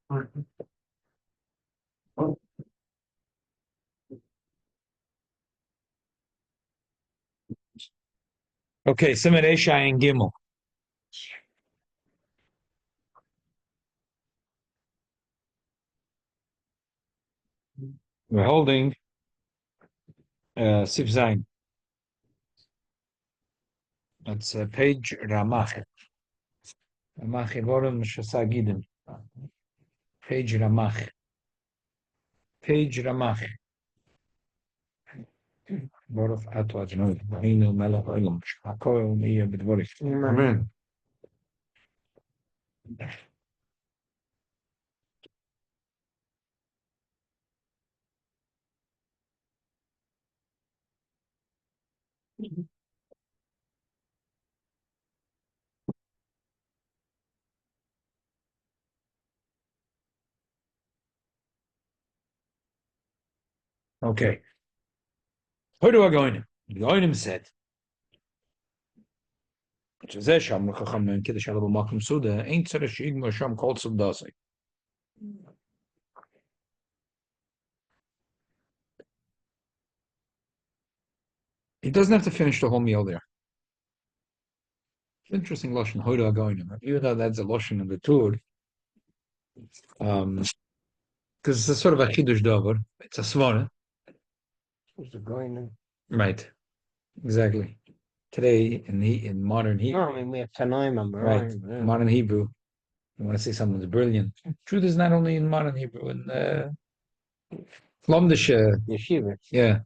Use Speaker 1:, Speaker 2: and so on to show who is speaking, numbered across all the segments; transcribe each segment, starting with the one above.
Speaker 1: Okay, Siman Eshai and Gimel. We're holding Sif Zain. That's page Ramach. Ramach Evorim Shasagidim. Page Ramach. Page Ramach. Baruch Ato Adonai. Einu Melech Olam. Shakol Miya B'dvorich. Amen. Okay. Who do I go in? The Goinim said, שזה שם חכם קידוש עליו במקום סעודה, אין צריך שיגמר שם כל סעודתו. He doesn't have to finish the whole meal there. Interesting lashon hoda goinim. Even though that's a lashon in the Torah, because it's sort of a Kiddush davar. It's a svara. Right. Exactly. Today in modern Hebrew.
Speaker 2: No, I mean we have Tanai member.
Speaker 1: Right.
Speaker 2: Yeah.
Speaker 1: Modern Hebrew. You want to say someone's brilliant. Truth is not only in modern Hebrew, in Lomdish.
Speaker 2: Yeshiva.
Speaker 1: Yeah.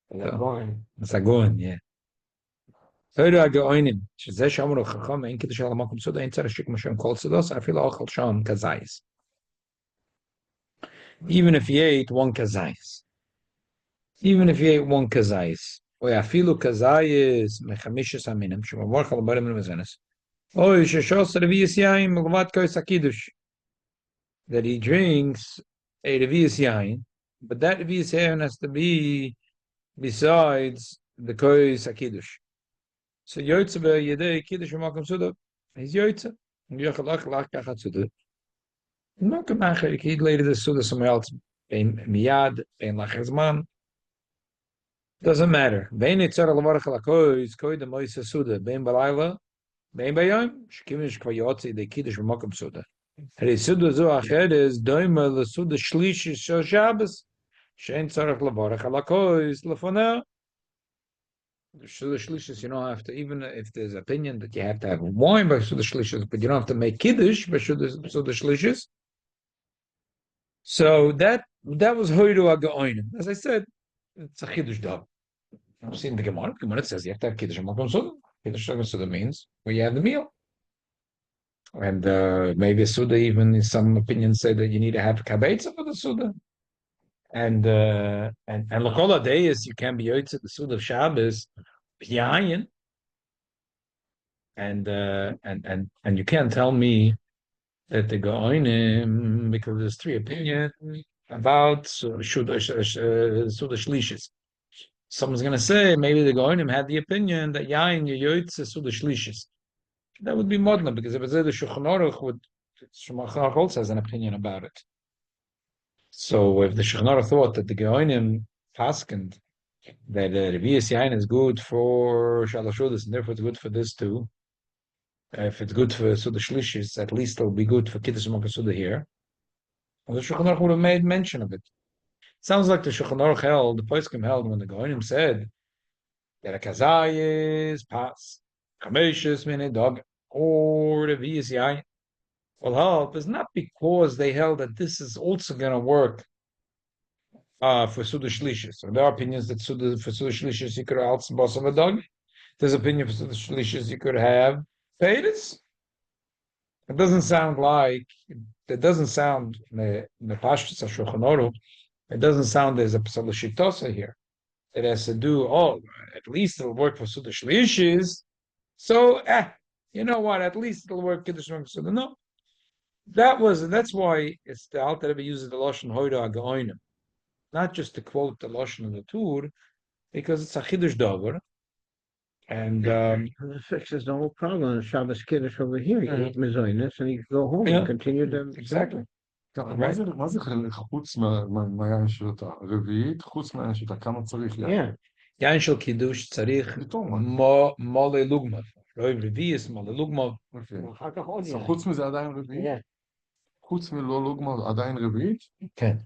Speaker 1: It's a going, yeah. Hoda goinim. שזה שאמרו חכם אין קידוש על המקום סעודה, אין צריך שיגמר שם כל סעודתו, אפילו אוכל שם כזayis. Even if you ate one kazayis. Even if you ate one kazayis. Or afilu kazayis mechamishes aminim, shemavor chalabarim mezenes. Oh, sheshos reviyas yain melvat kois akidush. That he drinks a reviyas yain, but that reviyas yain has to be besides the kois akidush. So yotze be yedei kiddush v'makom suda. He's yotze. Yochalach lach kachat suda. No kamacher, you can eat later the suda somewhere else. Bein miyad, bein lachazman. Doesn't matter. Bein itzar alavarach alakois, koi de moisa suda. Bein balayla, bein bayom, shkimish kvayotzi, de kiddush v'makom suda. Heri suda zu acheres, doima le suda shlishi shel Shabbos, shein tzarech lavarach alakois, lefoneh. The suda shlishis, you don't have to, even if there's opinion that you have to have wine by suda shlishis, but you don't have to make kiddush by suda shlishis. So that was hoidu agaoinim. As I said, it's a kiddush dog. I've seen the Gemara. The Gemara says you have to have kiddush makom suda. Kiddush suda means where you have the meal. And maybe a suda, even in some opinions, say that you need to have kabetza for the suda. And lakola days you can be yotze the suda of Shabbos yayin. And you can't tell me that the goinim, because there's three opinions about Seudah Shlishis. Someone's going to say maybe the goinim had the opinion that yain yoytze Seudah Shlishis. That would be modern, because if it's the Shulchan Aruch, Shulchan Aruch also has an opinion about it. So if the Shulchan Aruch thought that the goinim paskened that Reviyas yain is good for Shalosh Udas, and therefore it's good for this too. If it's good for Seudah Shlishis, at least it'll be good for Kiddush Makom Suda here. Well, the Shulchan Aruch would have made mention of it. Sounds like the Shulchan Aruch held, the Poskim held, when the Goinim said that a kazayis pass, kameshes mine dog, or the VSI will help, is not because they held that this is also going to work for Seudah Shlishis. So there are opinions that for Seudah Shlishis you could have also boss of a dog. There's opinion for Seudah Shlishis you could have Peiris. It doesn't sound in the Pashtus of Shulchan Aruch, it doesn't sound there's a Pesach Shitosa here. It has to do, at least it'll work for Seudah Shlishis. So, you know what, at least it'll work Kiddush Makom Suda. No. That's why it's the Alter Rebbe uses the Lashon Hoida Gaoinim. Not just to quote the Lashon of the Tur, because it's a Kiddush Davar. And
Speaker 2: this fixes the whole problem. Shabbos Kiddush over here, you eat Mizonis, and you can go home and continue to.
Speaker 1: Exactly.
Speaker 3: מה זה חוץ מהיין של אותה? רביעית, חוץ מהיין של אותה, כמה צריך יין?
Speaker 2: Yeah.
Speaker 1: יין של קידוש צריך מולה לוגמה. רביעיס מולה לוגמה.
Speaker 3: אוקיי.
Speaker 2: אחר כך עוד
Speaker 3: אז
Speaker 2: יין.
Speaker 3: חוץ מזה עדיין רביעית?
Speaker 2: Yeah.
Speaker 3: חוץ מלא לוגמה עדיין רביעית?
Speaker 1: כן,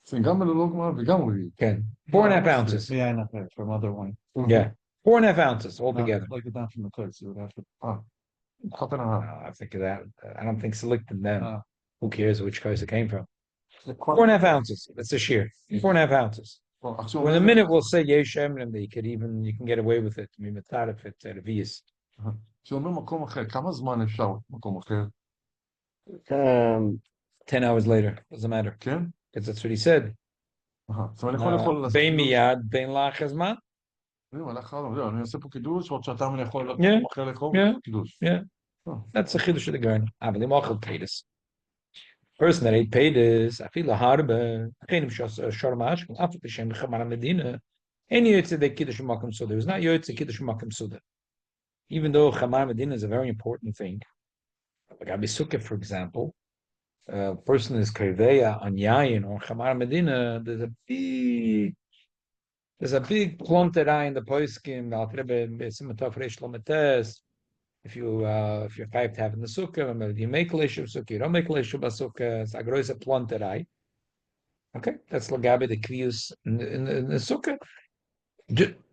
Speaker 3: זה גם מלא לוגמה וגם רביעית.
Speaker 1: כן. 4.5 ounces.
Speaker 4: Yeah, enough for another one.
Speaker 1: Yeah. 4.5 ounces altogether.
Speaker 4: Like it down from the place, you would have to.
Speaker 3: cut and a half.
Speaker 1: I think of that. I don't think selecting them. Who cares which coast it came from?
Speaker 2: The
Speaker 1: 4.5 ounces. That's a shear. 4.5 ounces.
Speaker 3: עכשיו,
Speaker 1: Well, in a minute we'll say yesh emrim that you can get away with it. I mean, if it's at a vias.
Speaker 3: שאומר מקום אחר, כמה זמן אפשר מקום אחר?
Speaker 1: 10 hours later, doesn't matter.
Speaker 3: כן?
Speaker 1: Because that's what he said.
Speaker 3: זאת אומרת, אני יכול לעשות
Speaker 1: בין
Speaker 3: קידוש.
Speaker 1: מיד, בין לך הזמן.
Speaker 3: אני עושה פה קידוש, עוד שעתיים אני יכול
Speaker 1: Yeah.
Speaker 3: למקום אחר לאכול
Speaker 1: Yeah.
Speaker 3: קידוש.
Speaker 1: Yeah. That's the chiddush of the garden. אבל אם אוכל פיידס. Person that ate paydas, אפילו הרבה, אכנים שורמש, אף על פי שהם חמר המדינה, אין יוצא די קידוש ומקום סודה. It was not יוצא קידוש ומקום סודה. Even though Chamar Medina is a very important thing, like Abi Sukkah, for example, a person is Kaveya on Yayin or Chamar Medina, there's a big planted eye in the Poiskim, if you're five to have in the Sukkah, you make Leishu Sukkah, you don't make Leishu Sukkah, it's a gross planted eye. Okay, that's Lagabi the Krius in the Sukkah.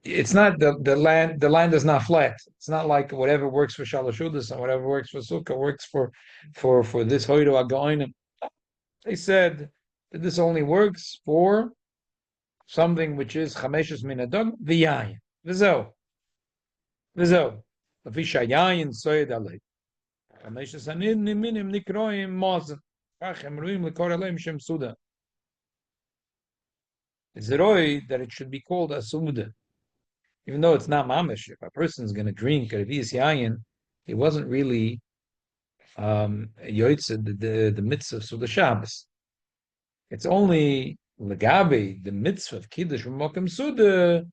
Speaker 1: It's not the land. The land is not flat. It's not like whatever works for Shalashudas and whatever works for Sukkah works for this Hoido Agaoinim. They said that this only works for something which is Chameshes Minadog V'yayin V'zo V'shayayin Soyd Alei Chameshes Anin Minim Nikroim Mazen Kachem Ruim Lekorelem Shem Seudah. Is it that it should be called a Seudah? Even though it's not mamish, if a person is going to drink a revius yayin, he wasn't really yoytze the mitzvah of the Shabbos. It's only legabe the mitzvah of kiddush v'mokem suda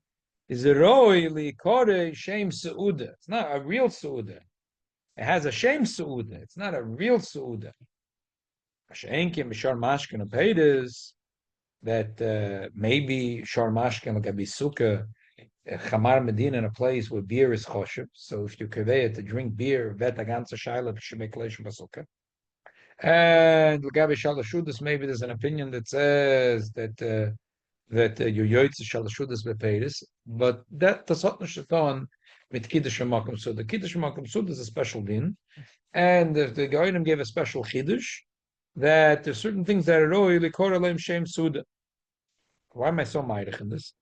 Speaker 1: is a roi likore shem seuda. It's not a real seuda. It has a shem seuda. It's not a real seuda. Ashenkim b'shar mashkin apedis that maybe shar mashkin legabe sukkah. Chamar Medina in a place where beer is choshev, so if you kaveh to drink beer, vet a ganze shaila should make leish basukah. And Lagabe Shalashudas, maybe there's an opinion that says that your yoytze Shalashudas bepeidis, but that does not shaitan with Kiddush Makom Sud. The Kiddush Makom Sud is a special din, and the Goyim gave a special Kiddush that there's certain things that are really korelem shem Suda. Why am I so meidig in this?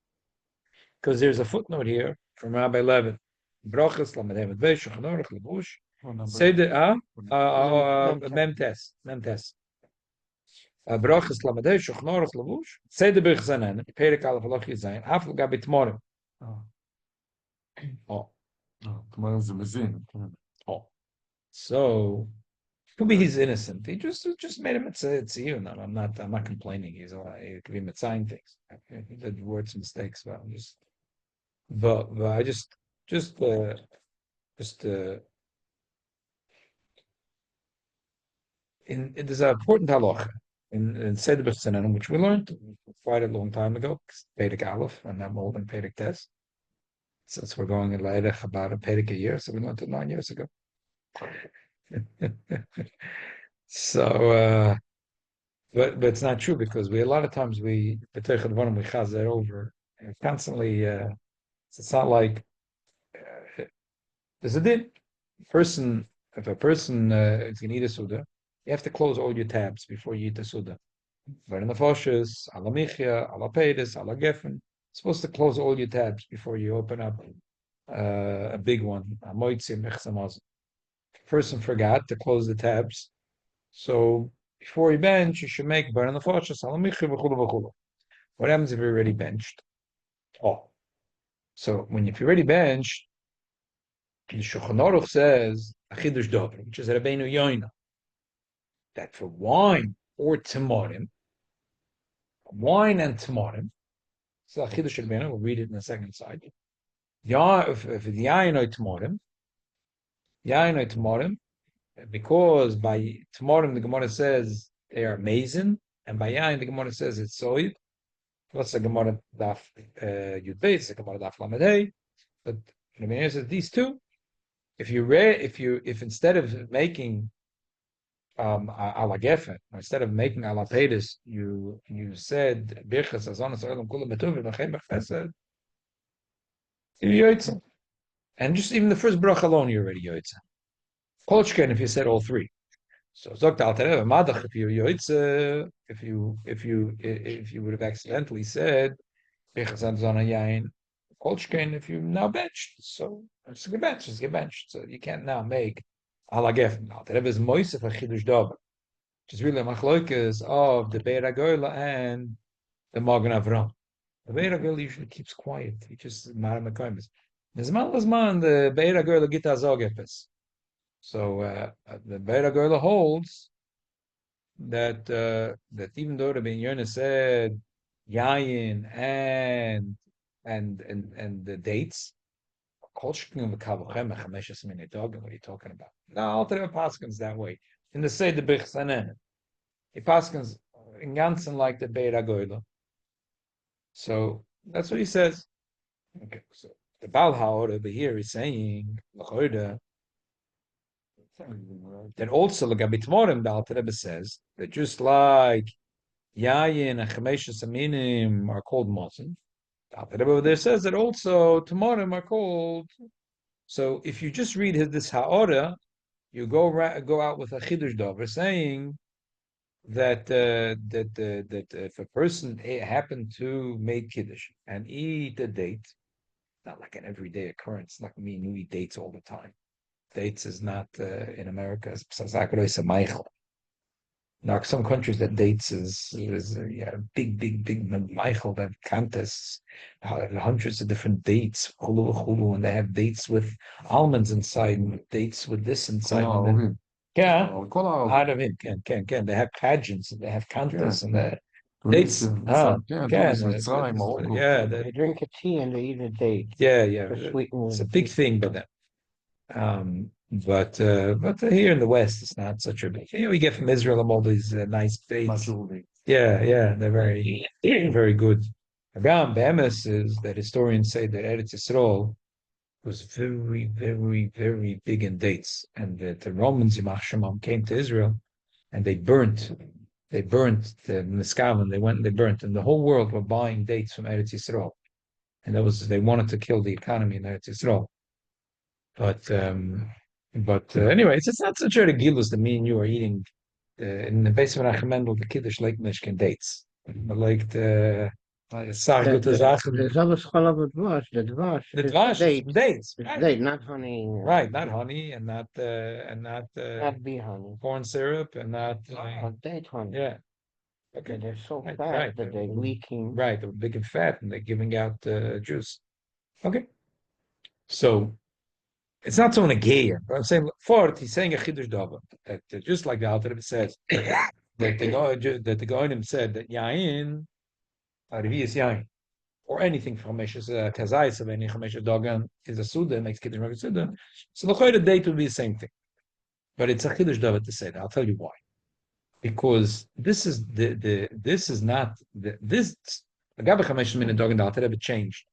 Speaker 1: Because there's a footnote here from Rabbi Levin. Brachas lamedemet veish chanorach lebush. Say the memtes. Brachas lamedemet chanorach lebush. Say the birchzanen. Perek alaf alach yizayin. Afal gabit morim. Oh.
Speaker 3: כלומר, זה מזין.
Speaker 1: Oh. So could be he's innocent. He just made him it's you. No, I'm not complaining. He could be mitzaying things. He did words mistakes, but I'm just. But I just there's an important halacha in Seudah Shiur, which we learned quite a long time ago, Perek Aleph, and I'm old in Perek Tes. Since we're going in Leirech about a Perek a year, so we learned it 9 years ago. So, but it's not true because a lot of times we chaz that over and constantly. It's not like there's a din. If a person is going to eat a Seudah, you have to close all your tabs before you eat the Seudah. But in the Foshes, ala Michya, ala Peidis, ala Geffen, supposed to close all your tabs before you open up a big one. A Moitzi, Mechsamaz. If a person forgot to close the tabs, so before you bench, you should make Bar in the Foshes, ala Michya, v'chulu v'chulu. What happens if you're already benched? Oh. So if you're already benched, the Shulchan Aruch says a Chiddush Dover, which is Rabbeinu Yoina, that for wine or tamarim, wine and tamarim, so a Chiddush Rabbeinu, we'll read it in the second side. If the yain or tamarim, because by tamarim the Gemara says they are amazing. And by yain, the Gemara says it's soid. Plus the Gemara daf yud beis, the Gemara daf lamed. But the Gemara says these two. If instead of making ala gefen, instead of making ala pedis, you said birchas azonas olam kulam betuvim v'chem b'chesed, you yoytza. And just even the first bracha alone, you're already yoytza. Kolchken, if you said all three. So zogt al tereva madach, if you yoytza, if you would have accidentally said birchas azonas yain, kolchken, if you now benched, so it's get benched. So you can't now make ala gefen. Al tereva is moisef a chidush davar, which is really a machloikas of the Be'er HaGoyla and the Magen Avram. The Be'er HaGoyla usually keeps quiet. He just Mara Mekoimis. Nizman Lazman, the Be'er HaGoyla Gita Zogepes. So the Be'er HaGoyla holds that even though the Ben Yonah said Yayin and the dates, what are you talking about? No, Alter Paskins that way. In the Seder B'chsanen, he paskins in ganzen like the Be'er HaGoyla. So that's what he says. Okay, so the Baal HaOr over here is saying that also the Gabitmorim, the Alter Rebbe says that just like Yayin and Chameshes Aminim are called Mosin, the Alter Rebbe over there says that also Tmorim are called. So if you just read this HaOra, you go out with a Chidush Dover saying that if a person happened to make Kiddush and eat a date, not like an everyday occurrence, like me and you eat dates all the time. Dates is not in America. Now, some countries that dates is big Michael that contests, hundreds of different dates, and they have dates with almonds inside, and dates with this inside. Yeah, Arabim, can. They have pageants and they have contests and they dates.
Speaker 2: They drink a tea and they eat a date.
Speaker 1: Yeah.
Speaker 2: It's
Speaker 1: a big thing by them. But here in the West, it's not such a big. We get from Israel all these nice dates. Yeah, they're very, very good. Agam Be'emes is that historians say that Eretz Yisrael was very, very, very big in dates, and that the Romans Yimach Shemam came to Israel, and they burnt the Niskavan. They went and they burnt, and the whole world were buying dates from Eretz Yisrael, and they wanted to kill the economy in Eretz Yisrael. But anyway, it's not such a regilus that me and you are eating in the base of Rachemendel the Kiddush like Mishkan dates, but like the Sargute Sachen.
Speaker 2: The dvash,
Speaker 1: The dvash, dates,
Speaker 2: date, not honey.
Speaker 1: Right, not honey and not
Speaker 2: Not bee honey.
Speaker 1: corn syrup and not
Speaker 2: Date honey.
Speaker 1: yeah.
Speaker 2: Okay, they're so
Speaker 1: Right,
Speaker 2: fat that they're leaking.
Speaker 1: Right, they're big and fat and they're giving out juice. Okay, so it's not so negated, but I'm saying for he's saying a chiddush davar that just like the Alter Rebbe says that the Goinim said that yain, Revius yain, or anything from Meshes Kazais of any Chameshes Dogan is a Seudah, makes Kiddush Magen Seudah. So the date would be the same thing, but it's a chiddush davar to say that. I'll tell you why. Because this is not this Agabe Chameshes Min Dogan the Alter Rebbe changed.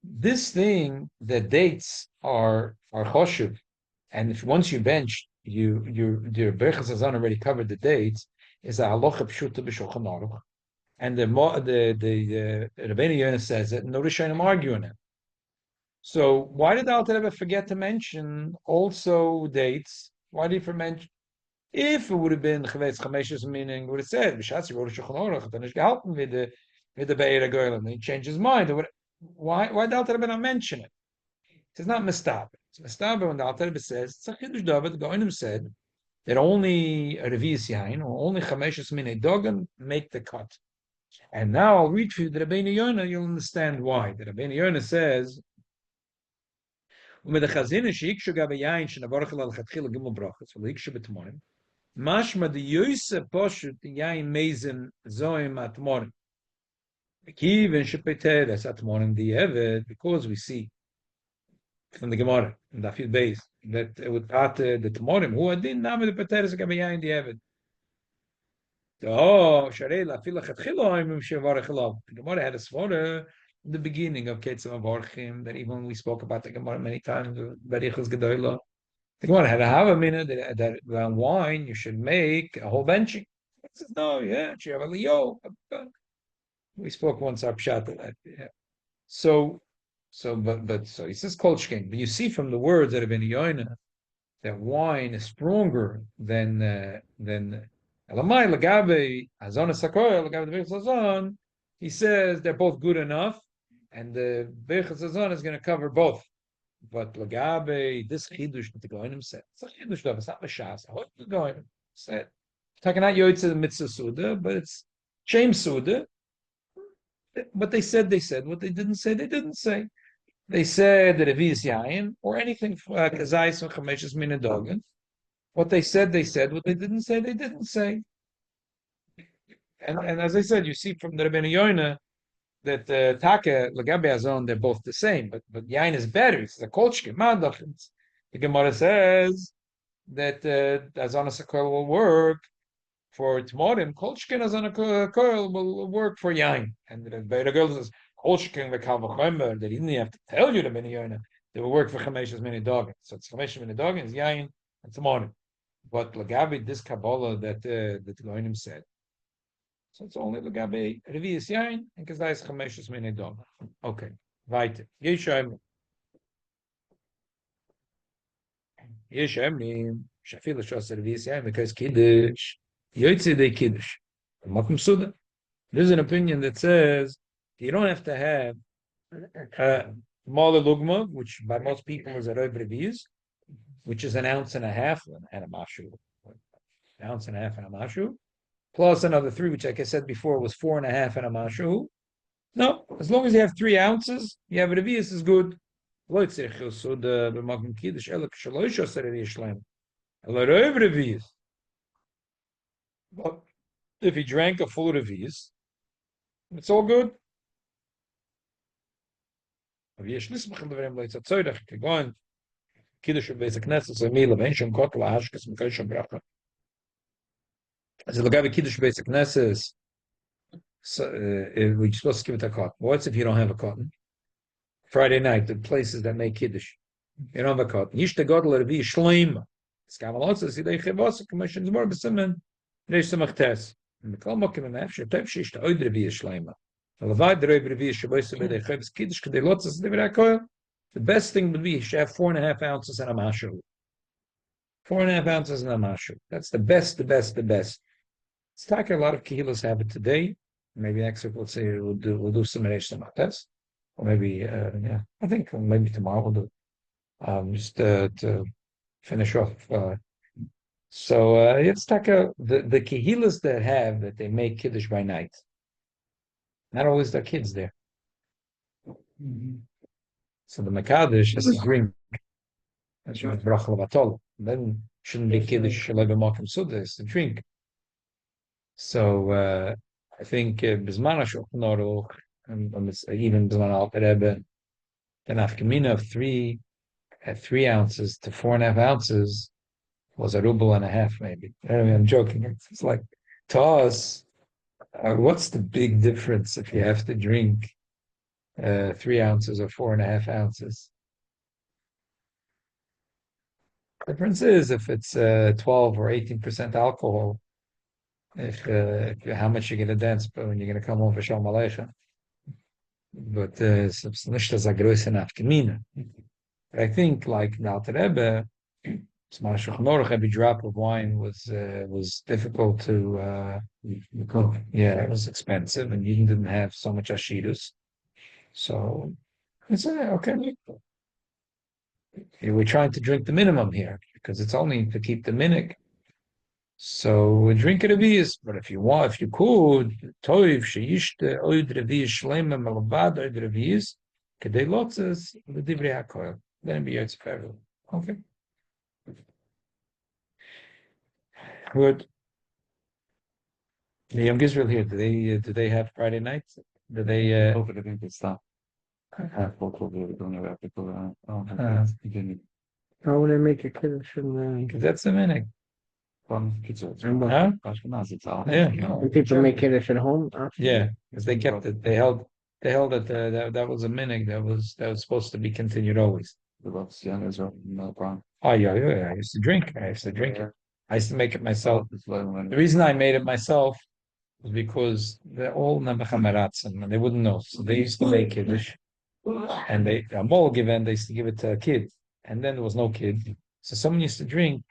Speaker 1: This thing, the dates are choshev, and if once you bench, your berachas hazan already covered the dates. Is a halacha pshuta b'shulchan aruch, and the Rabbeinu Yonah says it, and the Rishonim argue on it. So why did the Alter Rebbe forget to mention also dates? Why did he mention? If it would have been chavetz chameshes, meaning would have said b'shatzi wrote a shulchan aruch, then it's gehalten with the Be'er HaGoyla, and he changed his mind. Why did Alter Rebbe not mention it? It's not mistaber. It's mistaber when the Alter Rebbe says it's a chiddush davar. The Goinim said that only a revius yain or only chameshes minei dogan make the cut. And now I'll read for you the Rabbeinu Yonah. You'll understand why. The Rabbeinu Yonah says, "U'med hachazina sheikshu gabe yain shenavarach al chatchila gimel brachas v'leikshu b'tmorim mashma the yosef poshut yain meizim zoim atmorim." Because we see from the Gemara in Daf Yud Beis that with the Tmorim, who adin name the Pateres Gabayain the Evid. Oh, Sharei la fila chatchilo imim shevarech elav. The Gemara had a svara in the beginning of Ketzim Avarchim that even we spoke about the Gemara many times. Berichos Gedoyla. The Gemara had a hava minute that around wine you should make a whole benching. It says no, yeah, you have a leo. We spoke once our pshat of that. Yeah. So he says kolchkin. But you see from the words that have been yoina that wine is stronger than Elamai Lagabe Hazon Sakoya Lagabe the Bechas Hazon. He says they're both good enough, and the Bechas Hazon is going to cover both. But Lagabe, this Kiddush that the Goinim said, it's a Kiddush stuff. It's not Mashas. What the Goinim said? Talking not Yoitze the Mitzvah Seudah, but it's Shem Seudah. What they said. What they didn't say, they didn't say. They said that Aviz Yayin or anything Kazais and Chameshes Minadogan. What they said. What they didn't say, they didn't say. And as I said, you see from the Rebbeinu Yoina that Taka Lagabe Azon they're both the same, but Yain is better. It's the Kolchke Madach. The Gemara says that Azon Sakol will work for Tmorim. Kolchke Azon Sakol will work for Yain. And the Beira girl says Kolchke Vekal that he didn't have to tell you the Rebbeinu Yoina. They will work for Chameshes Minadogan. So it's Chameshes Minadogan is Yain and Tmorim. But Lagabe this Kabbalah that the Goinim said. So it's only Lagabe Revi'is Yain and Kazais Chameshes Minadogan. Okay, weiter. Yeshaim Shafil Shas Revi'is Yain because Kiddush Yoitze de Kiddush. Makom Seudah. There's an opinion that says you don't have to have Mala Lugma, which by most people is a Roiv Revi'is, which is an ounce and a half and a mashu. An ounce and a half and a mashu. Plus another 3, which, like I said before, was 4.5 and a mashu. No, as long as you have 3 ounces, you have a revius is good. But if he drank a full revius, it's all good. Kiddush basic Knesset, so meal of ancient kotla hashkas mekaysham bracha. As a Lagabe Kiddush basic Knesset, we're supposed to give it a cotton. What's if you don't have a cotton? Friday night, the places that make Kiddush, you don't have a cotton. Yishte godel revi shleim. Skamalotza sidei chevos commissions more besimen reish samachtes. And the kol mokim and after tev shishte oid revi shleima. Lavad revi revi shebois bedei chevos Kiddush kadei lotzas devra koil. The best thing would be you should have 4.5 ounces and a mashu. 4.5 ounces and a mashu. That's the best. It's like a lot of kehilas have it today. Maybe next week we'll say we'll do some test, or maybe I think maybe tomorrow we'll do just to finish off. So it's like the kehilas that they make kiddush by night. Not always their kids there. Mm-hmm. So the Mekadosh is a drink. That's right. Bracha Levatol. Then shouldn't be Kiddush Shalei B'Makom Seudah. It's a drink. So I think Bisman HaShulchan Aruch and even Bisman Alter Rebbe, the nafkamina of 3 ounces to 4.5 ounces was a ruble and a half, maybe. I mean, I'm joking. It's like to us, what's the big difference if you have to drink 3 ounces or 4.5 ounces? The difference is if it's 12 or 18% alcohol, if how much you're gonna dance, but when you're gonna come home for Shalom Aleichem. But it's nicht as a große nafkamina. But I think like the Alter Rebbe, every drop of wine was difficult to it was expensive, and you didn't have so much ashidus. So I said, okay, we're trying to drink the minimum here because it's only to keep the minhag. So we drink it revius, but if you could, toiv sheyishte oid revius shleima melavad oid revius kedei lotzes l'divrei hakoil. Then it'd be yotzefer. Okay. Good. The Young Israel here, do they have Friday nights? Do they?
Speaker 4: Over the winter stop. Beginning.
Speaker 2: How would I make a Kiddush in
Speaker 1: Because that's the minute.
Speaker 3: From Kitzel.
Speaker 1: Huh?
Speaker 3: Ashkenaz, it's all.
Speaker 1: Yeah.
Speaker 2: and people make Kiddush at home?
Speaker 1: Yeah, because they kept it. They held it. That was a minute that was supposed to be continued always.
Speaker 3: The Russian is no problem.
Speaker 1: Oh yeah. I used to drink. I used to drink it. I used to make it myself.
Speaker 3: It's like when-
Speaker 1: The reason I made it myself was because they're all Nebuchadnezzar and they wouldn't know. So they used to make Kiddush, and they a mall given they used to give it to a kid, and then there was no kid. So someone used to drink.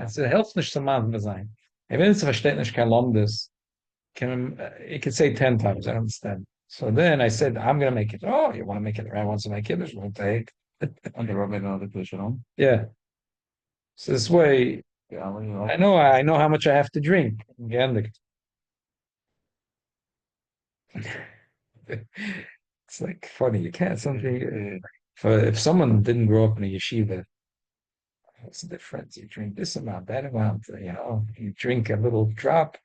Speaker 1: Es hilft nicht zum Mann sein. Wenn es versteht nicht kein Landes, you could say 10 times. I don't understand. So then I said, I'm going to make it. Oh, you want to make it? I want to make it. We'll take.
Speaker 3: And the Rabbi know the Kiddush,
Speaker 1: Yeah. So this way,
Speaker 3: Yeah, well, you know.
Speaker 1: I know how much I have to drink. Again, it's like funny. You can't something. If someone didn't grow up in a yeshiva, what's the difference? You drink this amount, that amount. You drink a little drop.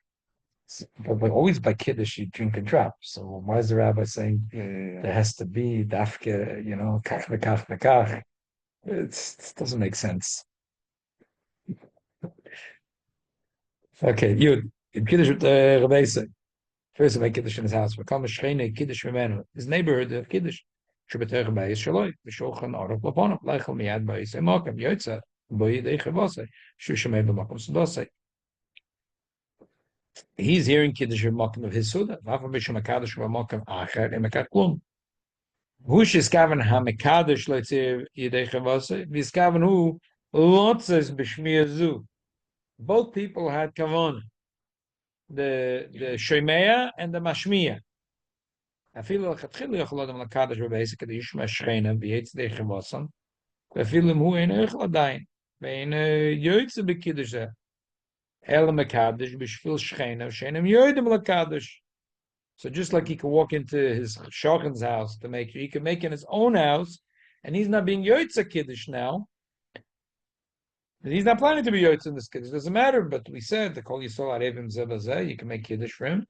Speaker 1: But always by Kiddush, you drink a drop. So why is the rabbi saying there has to be dafke, kach v'kach v'kach? It doesn't make sense. Okay, Yud. In Kiddush with Rabbi said, first of all, Kiddush in his house. Become a shchene Kiddush v'menu. His neighborhood of Kiddush. Shebetech Rabbi Yishaloi. V'shochan arach laponam. Leichel miyad ba'isei makam. Yotza. Boi yidei chavosei. Shushemei b'makam sudosei. He's hearing Kiddush Makom of his Seudah. Vafa b'shem Hakadosh v'Makom Acher emekat klum. Who sheskaven hamekadosh leitziv yidei chavase v'skaven who lotzes b'shmiyah zu. Both people had kavan, the shomeya and the mashmiya. Afilu lechatchilu yacholodem lakadosh v'beisik ad yishma shchena v'yetz dei chavasan. Afilu hu ein eichel adayin ve'ein yoytze b'kiddush. El mekadosh b'shvil shchena v'sheinem yoydem lakadosh. So just like he can walk into his shochen's house to make, he can make in his own house, and he's not being yotze kiddush now. And he's not planning to be yotze in this kiddush. It doesn't matter. But we said the kol yisol arevim zebazeh. You can make kiddush for him.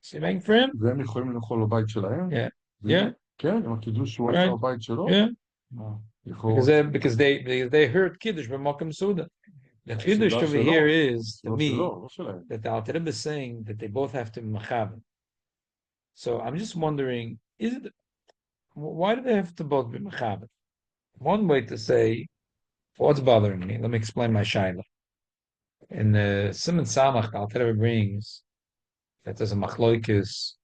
Speaker 1: So you make for him.
Speaker 3: והם יכולים לאכול בבית שלהם?
Speaker 1: Yeah. Yeah.
Speaker 3: כן, עם הקידוש שהוא עשה בבית שלו?
Speaker 1: Yeah.
Speaker 3: לכאורה.
Speaker 1: Because they heard kiddush from Makom Seudah. The kiddush over here is to me that the Alter Rebbe is saying that they both have to be mechaven. So I'm just wondering, why do they have to both be mechaven? One way to say, what's bothering me? Let me explain my shaila. In the Simon Samach, the Alter Rebbe brings that there's a machloikis,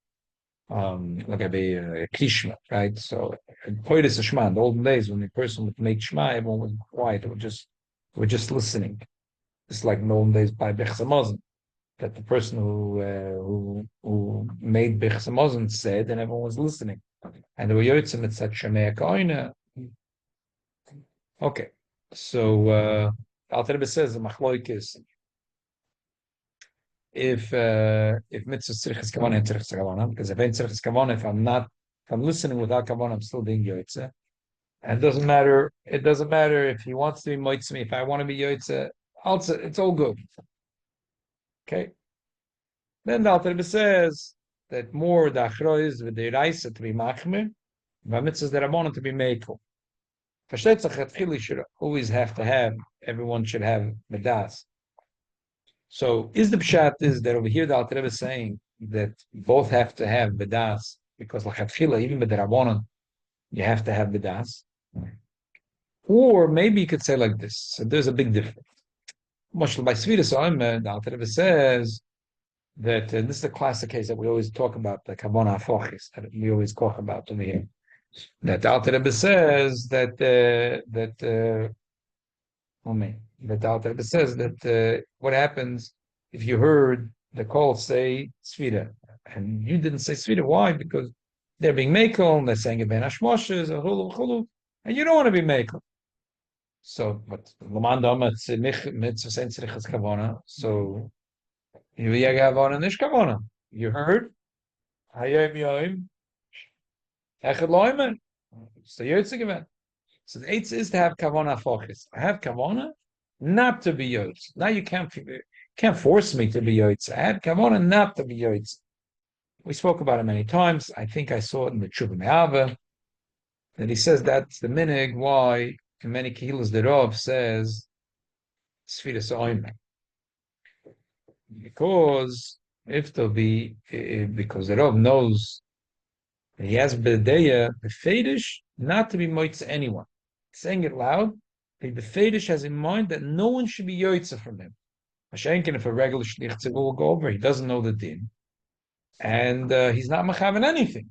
Speaker 1: like a klishma, right? So in Poiris Shema, in the olden days when the person would make Shema, everyone was quiet. They were just listening. It's like in the olden days by Bechsamazon, that the person who made Bechsamazon said, and everyone was listening. And the Yotzim it said Shemea Koina. Okay, so Alter Rebbe says the machloikis if mitzvah tzrichas kavanah and tzrichas kavanah, because if ain't tzrichas kavanah, if I'm listening without kavanah, I'm still being yotze. And it doesn't matter if he wants to be moitzmi, if I want to be yotze, also it's all good. Okay. Then the Alter Rebbe says that more the achrois with the raisa to be machmir, but mitzvahs that I wanted to be mekel. Versteht should always have to have, everyone should have medas. So is the pshat is that over here the Alter Rebbe is saying that both have to have bedas because lachatchila, even with the rabbanon, you have to have bedas. Or maybe you could say like this. So there's a big difference. Moshe by Seudah Shiur, the Alter Rebbe says that this is a classic case that we always talk about, the kavana fochis that we always talk about over here. That the Alter Rebbe says that the Alter Rebbe says that what happens if you heard the call say Seudah and you didn't say Seudah? Why? Because they're being mekel and they're saying it ben hashmoshes and you don't want to be mekel. So, but l'mandam it's mitzvah saying tzrichas kavana. So you kavana nish kavana. You heard hayom yom echad loimen. So yotze given. So the eighth is to have kavana fochis. I have kavana not to be yotze. Now you can't force me to be yotze. I had kavana not to be yotze. We spoke about it many times. I think I saw it in the Tshuva Me'ava that he says that's the minig why in many kehillas, the Rav says Sfiras Oimer. Because if there'll be, because the Rav knows that he has B'deya, the Fedish, not to be moitz anyone. Saying it loud, the Fedish has in mind that no one should be yoitza from him. Mashenkin, if a regular shlichtze will go over, he doesn't know the din, and he's not mechaven anything,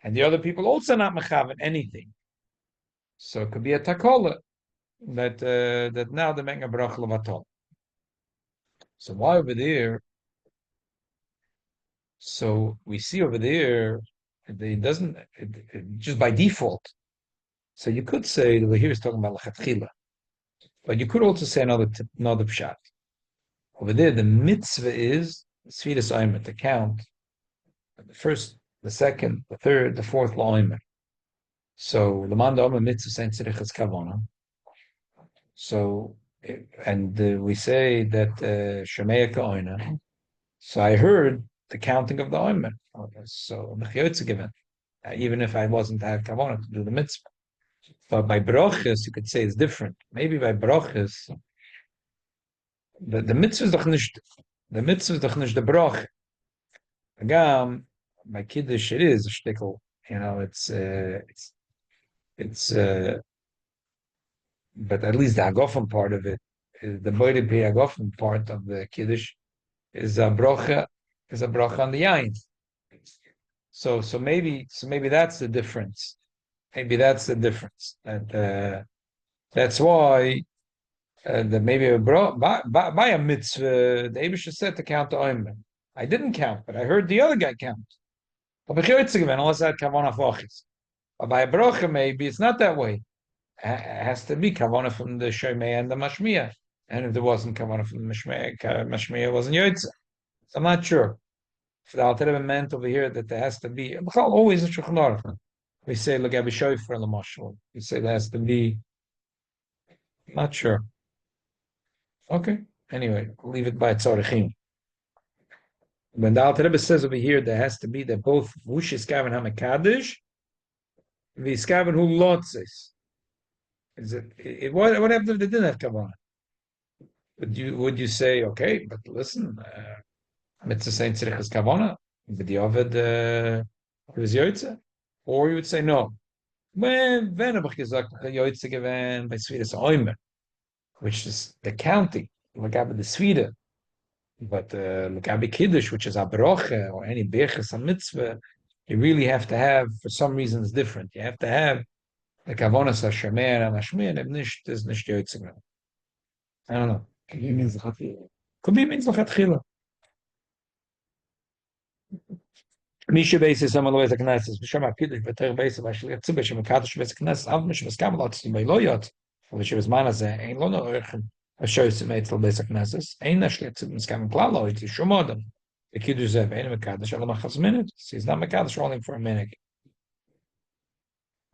Speaker 1: and the other people also not mechaven anything. So it could be a takola that now they're making a bracha levatol. So why over there? So we see over there, it doesn't just by default. So you could say that here is talking about lachatchila, but you could also say another pshat. Over there, the mitzvah is Sfiras Oimer, to count the first, the second, the third, the fourth Oimer. So the man Omer mitzvah saying tzirichas kavana. So and we say that Shemaya Ka'oina. So I heard the counting of the Omer. So mechiyotze given, even if I wasn't to have kavana to do the mitzvah. But by brochus, you could say it's different. Maybe by brochus, the mitzvah is doch nicht, the mitzvah is doch nicht the broch. Agam, by Kiddush, it is a shtickle. You know, it's but at least the Hagofim part of it, is the Boide Pri Hagofim part of the Kiddush, is a brocha on the yain. So maybe that's the difference. Maybe that's the difference. That's why that maybe by a mitzvah, the Eibush said to count the Omer. I didn't count, but I heard the other guy count. Unless I had kavanah fachis. But by a brocha, maybe it's not that way. It has to be kavanah from the shemei and the mashmiya. And if there wasn't kavanah from the mashmiya wasn't yotze. So I'm not sure. If the Alter Rebbe meant over here that there has to be, always a Shulchan Aruch. We say look at B'shoifer l'mashal. We say there has to be. Not sure. Okay. Anyway, we'll leave it by tzorechim. When the Alter Rebbe says over here there has to be that both Vush Iskaven HaMekadosh, V'iskaven Hu Lotzes. Is it what happened if they didn't have Kavanah? Would you say, okay, but listen, Mitzvah saying Tzirichas Kavanah, B'diavad it was Yotze? Or you would say no. When hab ich gesagt, Yotze given by Sfiras Oimer, which is the counting, like the Sfida. But Lagabi Kiddush, which is a broche or any berches a mitzvah, you really have to have, for some reasons, different. You have to have the kavonas hashemer and hashmir, and nicht is nicht yotzim. I don't know. Could be means lachatchila. Misha basis some of the ways like nice. B'shem Kiddush, b'ter basis v'ashliach tzibah shem kadosh b'es knesses. Av mish b'skam lotzim b'loyot. Which was manazeh. Ein lo no'erchem. Shows it till basic knesses. Ein nashlet to miskam klalo. It's shumodam. The kiddush zev ein mekadosh alam achas minute. He's not mekadosh only for a minute,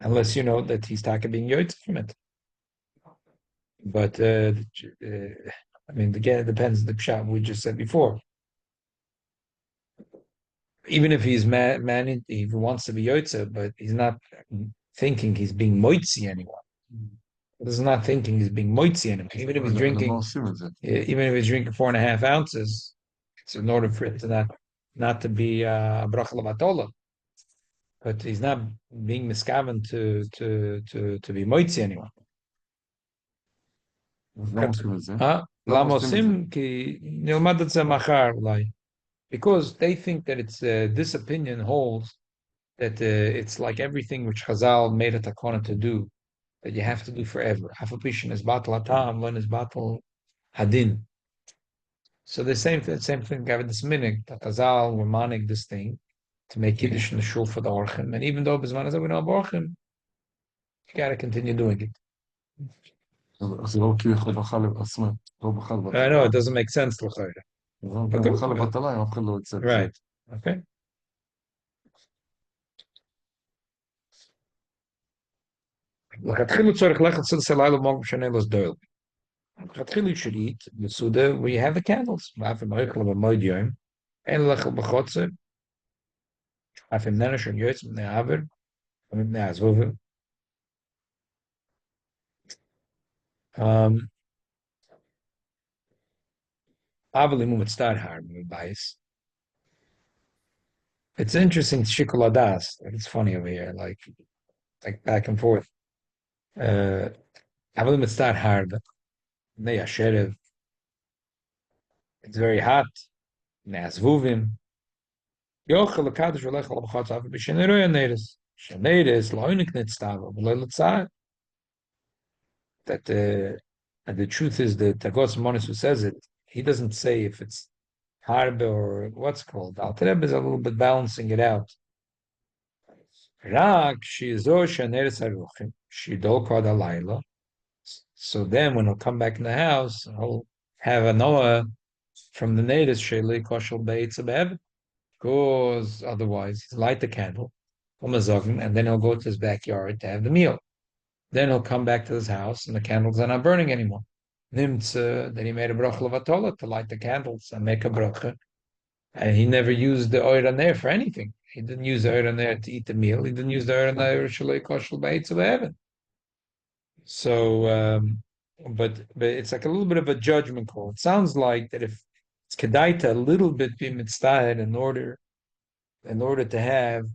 Speaker 1: unless you know that he's talking being yoyt from it. But I mean, again, it depends on the pshat we just said before. Even if he's man, he wants to be yoytze, but he's not thinking he's being moitzi anyone. He's not thinking he's being moitzi anymore. Even if he's drinking, 4.5 ounces, it's in order for it to not to be a bracha levatola. But he's not being miskaven to be moitzi anyone. Because they think that it's this opinion holds that it's like everything which Chazal made a takona to do, that you have to do forever. Hafapishin is batal hatam, one is batal hadin. So the same thing, Gavin, this minig, that Chazal were manig this thing to make Kiddush in the shul for the orchim. And even though Bizman we know orchim, you got to continue doing it. I know, it doesn't make sense. Right. Okay. You should eat the Seudah where you have the candles. Um, Avalimu would start hard with bias. It's interesting, shikoladas. It's funny over here, like back and forth. Uh, Avalimu would start hard. Nei Asherev. It's very hot. Ne'azvuvim. Yochel lekadosh v'lech al b'chatz afi b'sheneroy aneres. Sheneres lo'onik netztava v'lo letzah. That and the truth is that Tagos Monis who says it, he doesn't say if it's harbe or what's called. Alter Rebbe is a little bit balancing it out. Rak shizo sheneres haruchim shidol kod alayla. So then when he'll come back in the house, he'll have a Noah from the natives sheli koshel beitz abev, because otherwise he'll light the candle and then he'll go to his backyard to have the meal. Then he'll come back to his house and the candles are not burning anymore. Nimtze, then he made a bracha levatola to light the candles and make a bracha. And he never used the oil on there for anything. He didn't use the oil on there to eat the meal. He didn't use the oil on there shalei koshel beitz abev. So, but it's like a little bit of a judgment call. It sounds like that if it's kedaita a little bit be mitzvah in order to have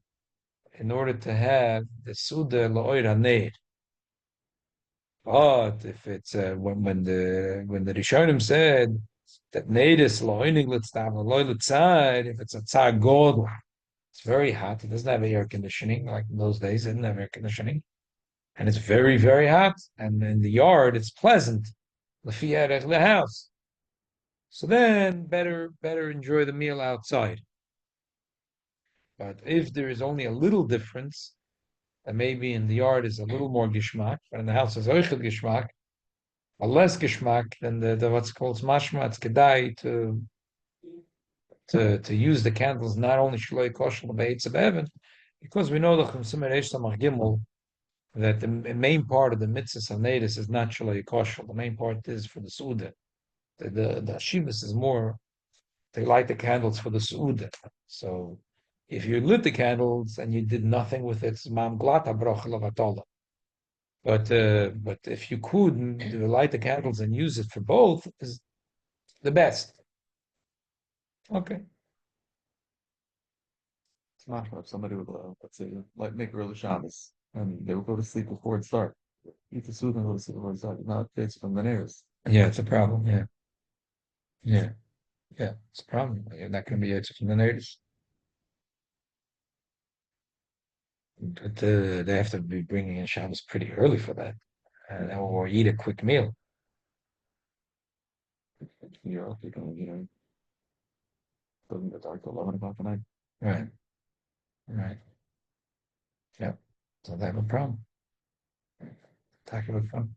Speaker 1: the Seudah la'oira neir. But if it's when the Rishonim said that neidus la'oinig l'tztav loy l'tzad, if it's a tzar god, it's very hot. It doesn't have air conditioning like in those days. It didn't have air conditioning, and it's very very hot. And in the yard, it's pleasant. L'fi the house. So then, better enjoy the meal outside. But if there is only a little difference, and maybe in the yard is a little more gishmak, but in the house is oichel gishmak, a less gishmak than the what's called mashma, it's kedai to use the candles not only shloi koshel beitz of heaven, because we know the Chumsim Reish Samach Gimel that the main part of the mitzvah of Nedis is not shloi koshel. The main part is for the Seudah. The Shivas is more they light the candles for the Seudah. So if you lit the candles and you did nothing with it, it's mam glata broch lavatola. But if you could light the candles and use it for both, is the best. Okay.
Speaker 3: It's not if somebody would, let's say, like make early Shabbos, and they would go to sleep before it starts. Eat the soup and go to sleep before it starts. Not it's from the neighbors.
Speaker 1: Yeah, it's a problem. Yeah. Yeah. Yeah. It's a problem. You're not going to be able to from the natives. But they have to be bringing in Shabbos pretty early for that, or eat a quick meal.
Speaker 3: You can, doesn't get dark till 11 o'clock at night.
Speaker 1: Right. Right. Yeah. So they have a problem. Talk about fun.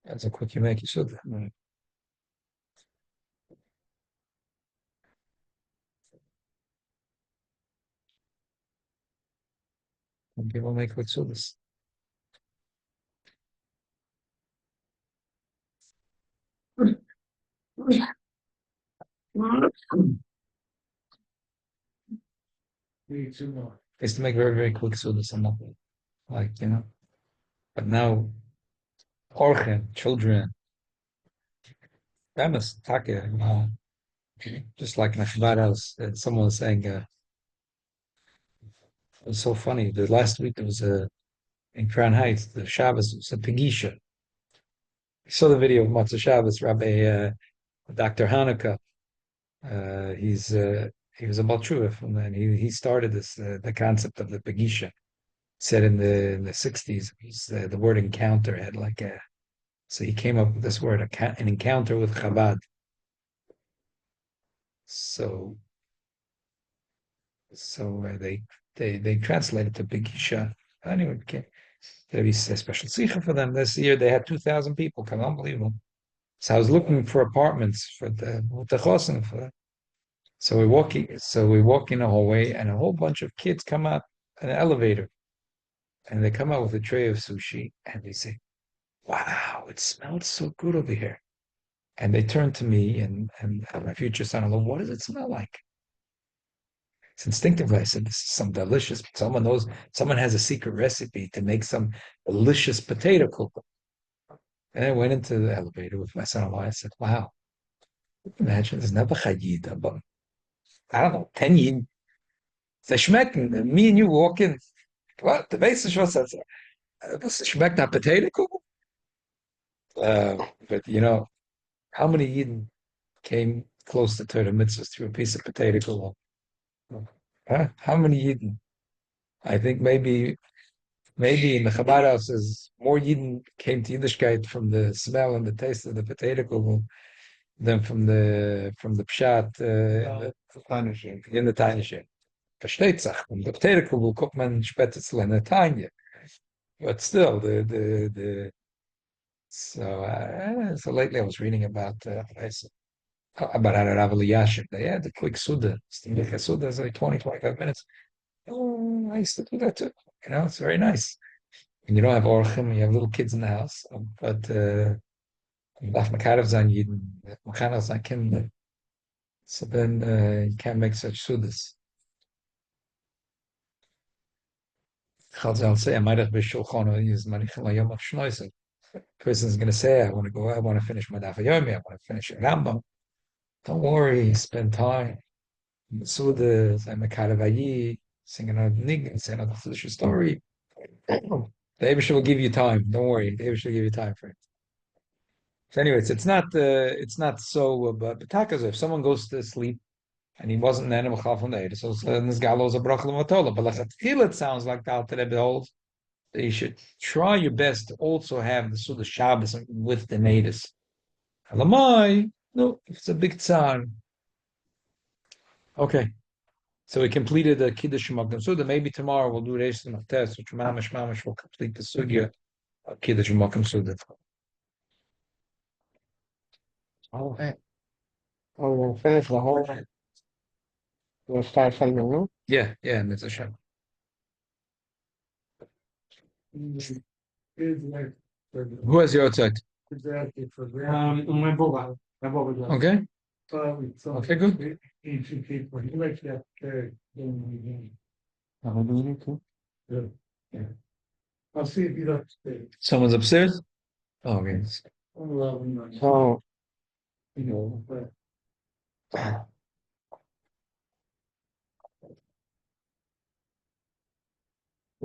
Speaker 1: That's a quick you make you should.
Speaker 3: Right.
Speaker 1: People make quick sudas. I used to make very, very quick sudas and nothing. Like, but now orchen, children, that must take just like in a Chabad house, someone was saying, it was so funny. The last week there was in Crown Heights, the Shabbos was a Pegisha. I saw the video of Matzah Shabbos, Rabbi Dr. Hanukkah. He was a Baltruvif, and then he started this the concept of the Pegisha. Said in the 60s, the word encounter had like a so he came up with this word, an encounter with Chabad. So they translated to Pegisha. Anyway, there is a special sikha for them. This year they had 2,000 people come. Unbelievable. So I was looking for apartments for the chosin for that. So we walk in a hallway, and a whole bunch of kids come out in an elevator, and they come out with a tray of sushi, and they say, "Wow, it smells so good over here." And they turn to me and my future son-in-law, "What does it smell like?" It's instinctively I said this is some delicious. Someone has a secret recipe to make some delicious potato cookbook. And I went into the elevator with my son-in-law. I said, "Wow, imagine there's never chayida, but I don't know, 10 yin. They schmecken. And me and you walk in. What the basis was that? Was schmeckt not potato cookbook? But how many yin came close to Torah mitzvahs through a piece of potato cookbook? Huh? How many yin? I think maybe in the Chabad houses, more Yidden came to Yiddishkeit from the smell and the taste of the potato kugel than from the pshat in the Tanya. Versteht sich. From the potato kugel guckt man spätestens in the Tanya. But still, so lately I was reading about Rav Elyashiv. They had the quick Seudah. To make a Seudah is like 20, 25 minutes. Oh, I used to do that too. It's very nice. And you don't have orchim, you have little kids in the house, but darf mekarev sein jeden, mechanach sein Kinder. So then you can't make such sudas. Chazal say, I might have been shulchan use manichim layom of shnoisen. Person's going to say, I want to finish my daf yomi, I want to finish a Rambam. Don't worry, spend time. Sudas, I'm a karavayi, sing another nig, say another Chiddush story. The Eibusher will give you time. Don't worry, the Eibusher will give you time for it. So, anyways, it's not so. But takas, if someone goes to sleep and he wasn't an animal from the so this guy knows a bracha l'matola. But like it sounds like the Alter Rebbe holds that you should try your best to also have the Seudah Shabbos with the natives. Alamai, no, it's a big tzar. Okay, so we completed the Kiddush Magdam Seudah. Maybe tomorrow we'll do Reish Machtes, which mamash will complete the sugya of Kiddush Magdam Seudah.
Speaker 2: Okay. Oh, we're gonna finish the whole. We'll start something new.
Speaker 1: Yeah, and it's a shame. Who has your outside?
Speaker 4: My boba.
Speaker 1: Okay. Okay, good.
Speaker 4: I'll see if you're upstairs.
Speaker 1: Someone's upstairs? Oh, okay.
Speaker 2: So, you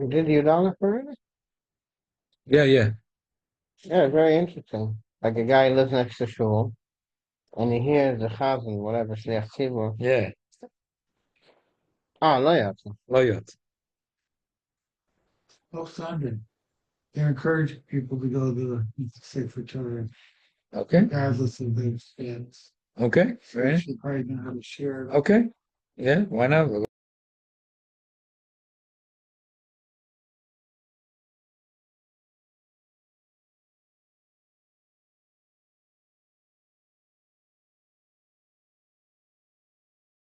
Speaker 2: did the Udala for it?
Speaker 1: Yeah.
Speaker 2: Yeah, it's very interesting. Like a guy lives next to shul, and he hears the chazan, whatever, shliach tzibur.
Speaker 1: Yeah.
Speaker 2: Ah, lo yatsa.
Speaker 1: Loyot.
Speaker 4: Sunday. They encourage people to go to the Sefer Torah,
Speaker 1: Okay.
Speaker 4: regardless of their stance.
Speaker 1: Okay.
Speaker 4: So you should probably know how to share it.
Speaker 1: Okay. Yeah, why not?